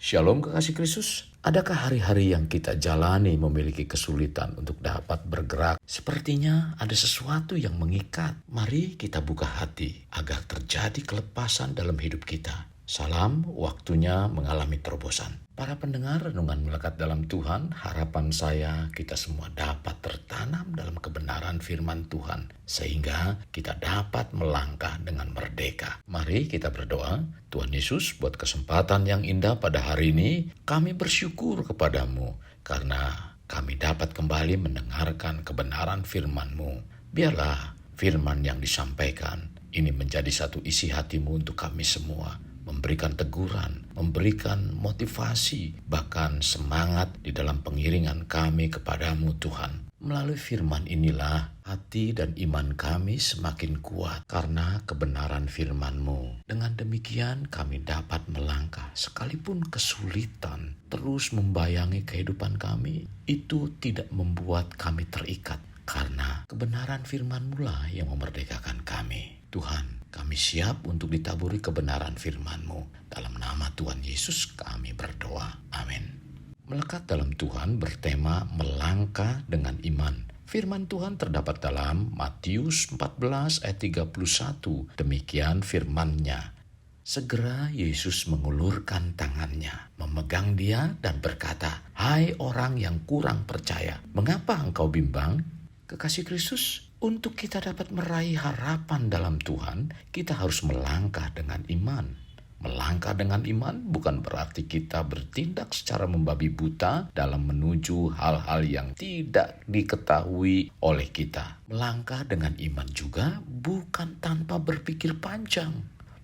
Shalom kekasih Kristus. Adakah hari-hari yang kita jalani memiliki kesulitan untuk dapat bergerak? Sepertinya ada sesuatu yang mengikat. Mari kita buka hati agar terjadi kelepasan dalam hidup kita. Salam, waktunya mengalami terobosan. Para pendengar renungan melekat dalam Tuhan, harapan saya kita semua dapat tertanam dalam kebenaran firman Tuhan, sehingga kita dapat melangkah dengan merdeka. Mari kita berdoa. Tuhan Yesus, buat kesempatan yang indah pada hari ini, kami bersyukur kepadamu, karena kami dapat kembali mendengarkan kebenaran firman-Mu. Biarlah firman yang disampaikan ini menjadi satu isi hatimu untuk kami semua, memberikan teguran, memberikan motivasi, bahkan semangat di dalam pengiringan kami kepadamu Tuhan. Melalui firman inilah hati dan iman kami semakin kuat karena kebenaran firman-Mu. Dengan demikian kami dapat melangkah sekalipun kesulitan terus membayangi kehidupan kami. Itu tidak membuat kami terikat karena kebenaran firman-Mu lah yang memerdekakan kami. Tuhan, kami siap untuk ditaburi kebenaran firman-Mu. Dalam nama Tuhan Yesus kami berdoa. Amin. Melekat dalam Tuhan bertema melangkah dengan iman. Firman Tuhan terdapat dalam Matius 14 ayat 31. Demikian firman-Nya. Segera Yesus mengulurkan tangannya, memegang dia dan berkata, "Hai orang yang kurang percaya, mengapa engkau bimbang?" Kekasih Kristus, untuk kita dapat meraih harapan dalam Tuhan, kita harus melangkah dengan iman. Melangkah dengan iman bukan berarti kita bertindak secara membabi buta dalam menuju hal-hal yang tidak diketahui oleh kita. Melangkah dengan iman juga bukan tanpa berpikir panjang.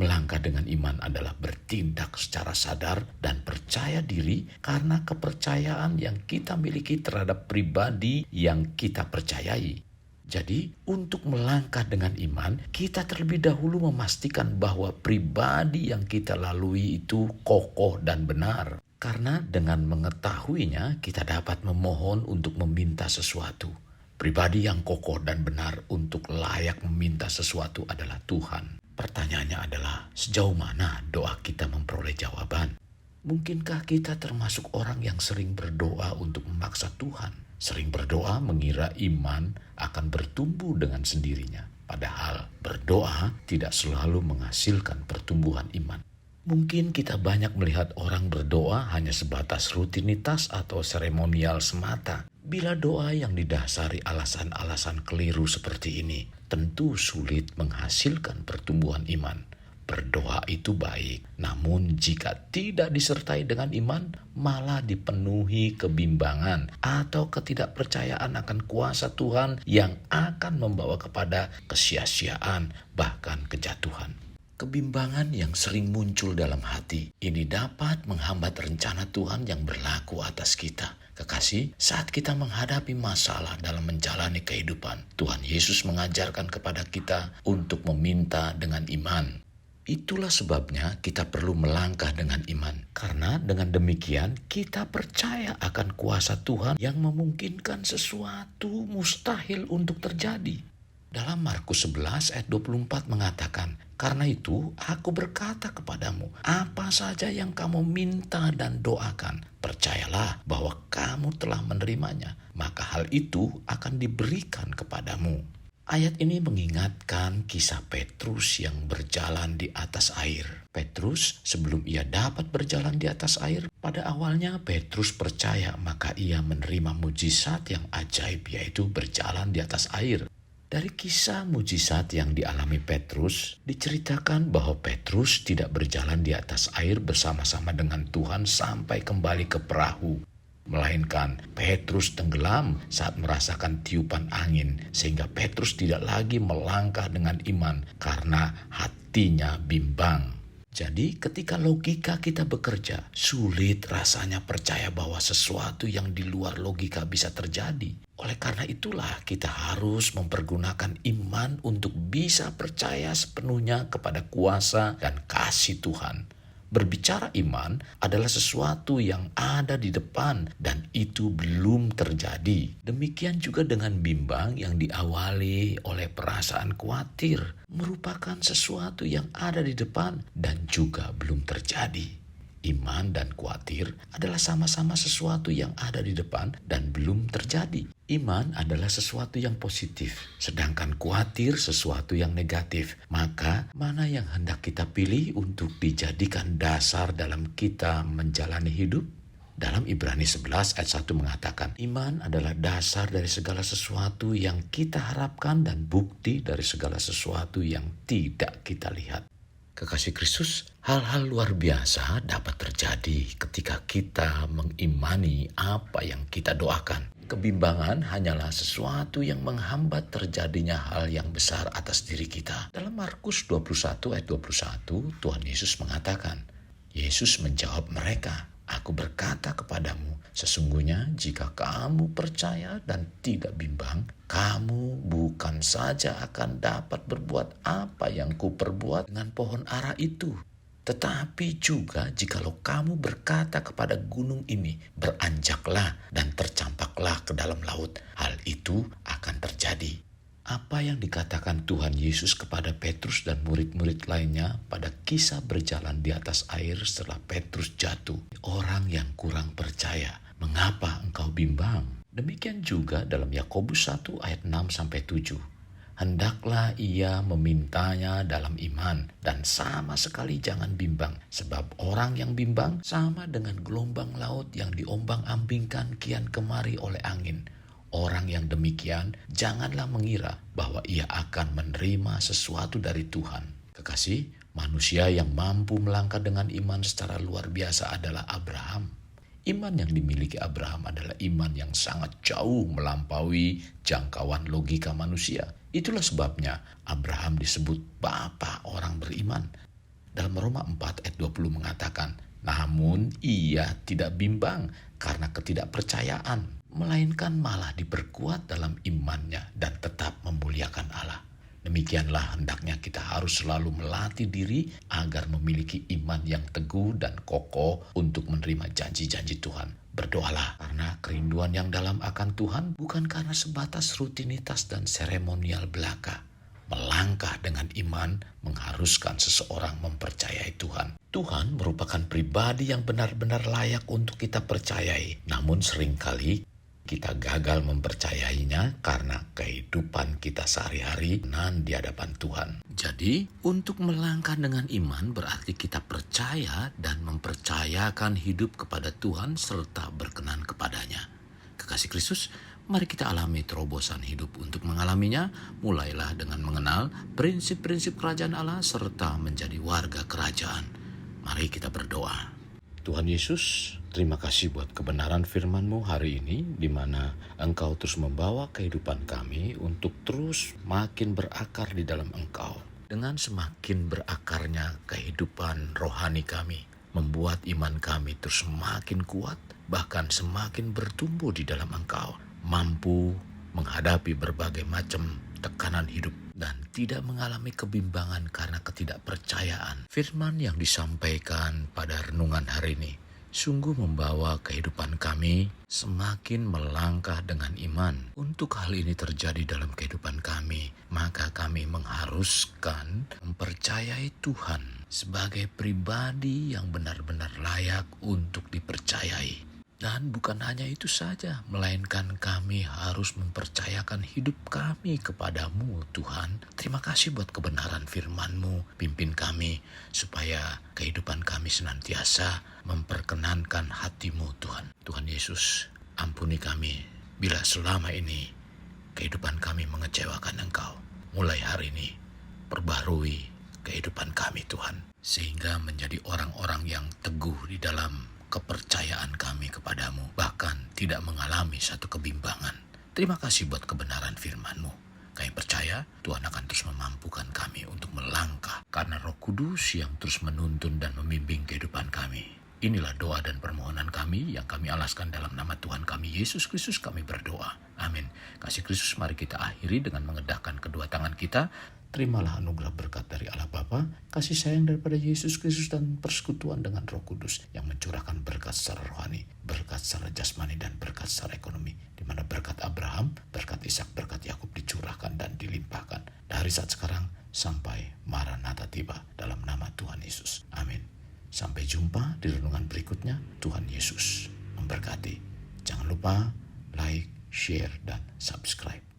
Melangkah dengan iman adalah bertindak secara sadar dan percaya diri karena kepercayaan yang kita miliki terhadap pribadi yang kita percayai. Jadi, untuk melangkah dengan iman, kita terlebih dahulu memastikan bahwa pribadi yang kita lalui itu kokoh dan benar. Karena dengan mengetahuinya, kita dapat memohon untuk meminta sesuatu. Pribadi yang kokoh dan benar untuk layak meminta sesuatu adalah Tuhan. Pertanyaannya adalah, sejauh mana doa kita memperoleh jawaban? Mungkinkah kita termasuk orang yang sering berdoa untuk memaksa Tuhan? Sering berdoa mengira iman akan bertumbuh dengan sendirinya. Padahal berdoa tidak selalu menghasilkan pertumbuhan iman. Mungkin kita banyak melihat orang berdoa hanya sebatas rutinitas atau seremonial semata. Bila doa yang didasari alasan-alasan keliru seperti ini, tentu sulit menghasilkan pertumbuhan iman. Berdoa itu baik, namun jika tidak disertai dengan iman, malah dipenuhi kebimbangan atau ketidakpercayaan akan kuasa Tuhan yang akan membawa kepada kesia-siaan, bahkan kejatuhan. Kebimbangan yang sering muncul dalam hati ini dapat menghambat rencana Tuhan yang berlaku atas kita. Kekasih, saat kita menghadapi masalah dalam menjalani kehidupan, Tuhan Yesus mengajarkan kepada kita untuk meminta dengan iman. Itulah sebabnya kita perlu melangkah dengan iman. Karena dengan demikian kita percaya akan kuasa Tuhan yang memungkinkan sesuatu mustahil untuk terjadi. Dalam Markus 11 ayat 24 mengatakan, "Karena itu aku berkata kepadamu, apa saja yang kamu minta dan doakan, percayalah bahwa kamu telah menerimanya, maka hal itu akan diberikan kepadamu." Ayat ini mengingatkan kisah Petrus yang berjalan di atas air. Petrus sebelum ia dapat berjalan di atas air, pada awalnya Petrus percaya maka ia menerima mujizat yang ajaib, yaitu berjalan di atas air. Dari kisah mujizat yang dialami Petrus, diceritakan bahwa Petrus tidak berjalan di atas air bersama-sama dengan Tuhan sampai kembali ke perahu. Melainkan Petrus tenggelam saat merasakan tiupan angin, sehingga Petrus tidak lagi melangkah dengan iman karena hatinya bimbang. Jadi ketika logika kita bekerja, sulit rasanya percaya bahwa sesuatu yang di luar logika bisa terjadi. Oleh karena itulah kita harus mempergunakan iman untuk bisa percaya sepenuhnya kepada kuasa dan kasih Tuhan. Berbicara iman adalah sesuatu yang ada di depan dan itu belum terjadi. Demikian juga dengan bimbang yang diawali oleh perasaan khawatir, merupakan sesuatu yang ada di depan dan juga belum terjadi. Iman dan khawatir adalah sama-sama sesuatu yang ada di depan dan belum terjadi. Iman adalah sesuatu yang positif, sedangkan khawatir sesuatu yang negatif. Maka mana yang hendak kita pilih untuk dijadikan dasar dalam kita menjalani hidup? Dalam Ibrani 11 ayat 1 mengatakan, iman adalah dasar dari segala sesuatu yang kita harapkan dan bukti dari segala sesuatu yang tidak kita lihat. Kekasih Kristus, hal-hal luar biasa dapat terjadi ketika kita mengimani apa yang kita doakan. Kebimbangan hanyalah sesuatu yang menghambat terjadinya hal yang besar atas diri kita. Dalam Markus 21 ayat 21, Tuhan Yesus mengatakan, Yesus menjawab mereka, Aku berkata kepadamu, sesungguhnya jika kamu percaya dan tidak bimbang, kamu bukan saja akan dapat berbuat apa yang kuperbuat dengan pohon ara itu, tetapi juga jikalau kamu berkata kepada gunung ini, beranjaklah dan tercampaklah ke dalam laut, hal itu akan terjadi. Apa yang dikatakan Tuhan Yesus kepada Petrus dan murid-murid lainnya pada kisah berjalan di atas air setelah Petrus jatuh. Orang yang kurang percaya, mengapa engkau bimbang? Demikian juga dalam Yakobus 1 ayat 6-7. Hendaklah ia memintanya dalam iman dan sama sekali jangan bimbang. Sebab orang yang bimbang sama dengan gelombang laut yang diombang-ambingkan kian kemari oleh angin. Orang yang demikian janganlah mengira bahwa ia akan menerima sesuatu dari Tuhan. Kekasih, manusia yang mampu melangkah dengan iman secara luar biasa adalah Abraham. Iman yang dimiliki Abraham adalah iman yang sangat jauh melampaui jangkauan logika manusia. Itulah sebabnya Abraham disebut bapa orang beriman. Dalam Roma 4 ayat 20 mengatakan, namun ia tidak bimbang karena ketidakpercayaan, melainkan malah diperkuat dalam imannya dan tetap memuliakan Allah. Demikianlah hendaknya kita harus selalu melatih diri agar memiliki iman yang teguh dan kokoh untuk menerima janji-janji Tuhan. Berdoalah karena kerinduan yang dalam akan Tuhan bukan karena sebatas rutinitas dan seremonial belaka. Melangkah dengan iman mengharuskan seseorang mempercayai Tuhan. Tuhan merupakan pribadi yang benar-benar layak untuk kita percayai. Namun seringkali kita gagal mempercayainya karena kehidupan kita sehari-hari di hadapan Tuhan. Jadi, untuk melangkah dengan iman berarti kita percaya dan mempercayakan hidup kepada Tuhan serta berkenan kepadanya. Kekasih Kristus, mari kita alami terobosan hidup. Untuk mengalaminya, mulailah dengan mengenal prinsip-prinsip kerajaan Allah serta menjadi warga kerajaan. Mari kita berdoa. Tuhan Yesus, terima kasih buat kebenaran firman-Mu hari ini, di mana Engkau terus membawa kehidupan kami untuk terus makin berakar di dalam Engkau. Dengan semakin berakarnya kehidupan rohani kami, membuat iman kami terus semakin kuat, bahkan semakin bertumbuh di dalam Engkau, mampu menghadapi berbagai macam tekanan hidup dan tidak mengalami kebimbangan karena ketidakpercayaan. Firman yang disampaikan pada renungan hari ini sungguh membawa kehidupan kami semakin melangkah dengan iman. Untuk hal ini terjadi dalam kehidupan kami, maka kami mengharuskan mempercayai Tuhan sebagai pribadi yang benar-benar layak untuk dipercayai. Dan bukan hanya itu saja, melainkan kami harus mempercayakan hidup kami kepadamu, Tuhan. Terima kasih buat kebenaran firman-Mu. Pimpin kami supaya kehidupan kami senantiasa memperkenankan hati-Mu, Tuhan. Tuhan Yesus, ampuni kami bila selama ini kehidupan kami mengecewakan Engkau. Mulai hari ini, perbarui kehidupan kami, Tuhan, sehingga menjadi orang-orang yang teguh di dalam kepercayaan kami kepadamu, bahkan tidak mengalami satu kebimbangan. Terima kasih buat kebenaran firman-Mu. Kami percaya Tuhan akan terus memampukan kami untuk melangkah karena Roh Kudus yang terus menuntun dan membimbing kehidupan kami. Inilah doa dan permohonan kami yang kami alaskan dalam nama Tuhan kami Yesus Kristus kami berdoa. Amin. Kasih Kristus, mari kita akhiri dengan mengedahkan kedua tangan kita. Terimalah anugerah berkat dari Allah Bapa, kasih sayang daripada Yesus Kristus dan persekutuan dengan Roh Kudus yang mencurahkan berkat secara rohani, berkat secara jasmani dan berkat secara ekonomi, di mana berkat Abraham, berkat Ishak, berkat Yakub dicurahkan dan dilimpahkan dari saat sekarang sampai Maranatha tiba dalam nama Tuhan Yesus. Amin. Sampai jumpa di renungan berikutnya. Tuhan Yesus memberkati. Jangan lupa like, share, dan subscribe.